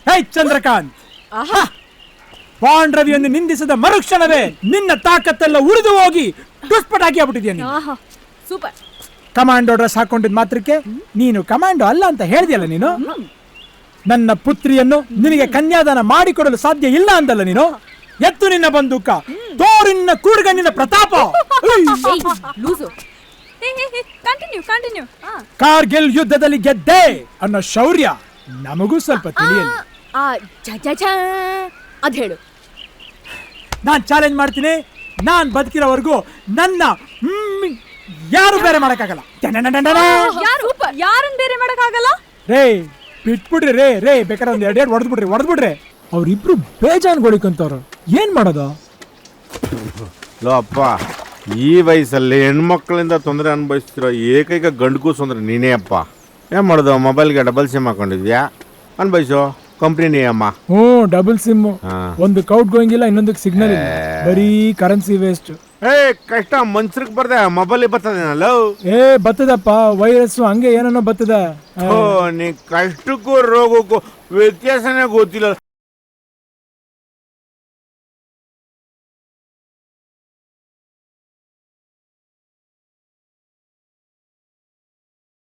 ಹೇ Chandrakant, pond ರವಿಯನ್ನು ನಿಂದಿಸಿದ ಮರುಕ್ಷಣವೇ ನಿನ್ನ ತಾಕತ್ತೆಲ್ಲ ಉರಿದು ಹೋಗಿ ದುಷ್ಪಟಾಕಿ ಆಗ್ಬಿಟ್ಟಿದ್ಯಾ ನೀನು. ಸೂಪರ್. ಕಮಾಂಡೋ ಡ್ರೆಸ್ ಹಾಕೊಂಡಿದ್ ಮಾತ್ರಕ್ಕೆ ನೀನು ಕಮಾಂಡೋ ಅಲ್ಲ ಅಂತ ಹೇಳಿದ್ಯಲ್ಲ ನೀನು. ನನ್ನ ಪುತ್ರಿಯನ್ನು ನಿನಗೆ ಕನ್ಯಾದಾನ ಮಾಡಿಕೊಡಲು ಸಾಧ್ಯ ಇಲ್ಲ ಅಂದಲ್ಲ ನೀನು. ಎತ್ತು ನಿನ್ನ ಬಂದೂಕ, ತೋರಿನ ಕೂರ್ಗಣ್ಣಿನ ಪ್ರತಾಪ. ಕಂಟಿನ್ಯೂ. ಕಾರ್ಗಿಲ್ ಯುದ್ಧದಲ್ಲಿ ಗೆದ್ದೆ ಅನ್ನೋ ಶೌರ್ಯ ನಮಗೂ ಸ್ವಲ್ಪ ತಿಳಿಯಲಿ. ಅದ್ ಹೇಳು. ನಾನ್ ಚಾಲೆಂಜ್ ಮಾಡ್ತೀನಿ, ನಾನ್ ಬದುಕಿರೋವರೆಗೂ ನನ್ನ ಯಾರು ಬೇರೆ ಮಾಡಕ್ಕಾಗಲ್ಲ. ಯಾರನ್ನ ಬೇರೆ ಮಾಡಕ್ಕಾಗಲ್ಲ? ರೇ ಬಿಟ್ಬಿಡ್ರಿ ರೇ ಬೇಕಾದ್ರೆ ಒಂದ್ ಎರಡೆರಡು ಹೊಡೆದ್ಬಿಡ್ರಿ. ಅವ್ರಿಬ್ರು ಬೇಜಾನ್ ಗೋಳಿಕಂತವ್ರು, ಏನ್ ಮಾಡೋದು? ಲೋ ಅಪ್ಪ, ಈ ವಯಸ್ಸಲ್ಲಿ ಹೆಣ್ಮಕ್ಳಿಂದ ತೊಂದರೆ ಅನುಭವಿಸ್ತಿರೋ ಏಕೈಕ ಗಂಡು ಕೂಸು ಅಂದ್ರೆ ನೀನೇ ಅಪ್ಪ. ಏನು ಮಾಡೋದು? ಮೊಬೈಲ್ಗೆ ಡಬಲ್ ಸಿಮ್ ಹಾಕೊಂಡಿದ್ಯಾ? ಅನ್ಭವಿಸು, ಕಂಪ್ನಿ ಅಮ್ಮ. ಡಬಲ್ ಸಿಮ್, ಒಂದು ಕೌಟ್ ಗೋಯಿಂಗಿಲ್ಲ, ಇನ್ನೊಂದಕ್ಕೆ ಸಿಗ್ನಲ್ ಇಲ್ಲ, ಬರೀ ಕರೆನ್ಸಿ ವೇಸ್ಟ್. ಕಷ್ಟ ಮನ್ಸರಿಗೆ ಬರ್ದೆ ಮೊಬೈಲ್ ಬರ್ತದೇನಲ್ಲ. ಬರ್ತದಪ್ಪ, ವೈರಸ್ ಹಂಗೆ ಏನೋ ಬರ್ತದ. ನೀ ಕಷ್ಟಕ್ಕೂ ರೋಗಕ್ಕೂ ವ್ಯತ್ಯಾಸನೇ ಗೊತ್ತಿಲ್ಲ.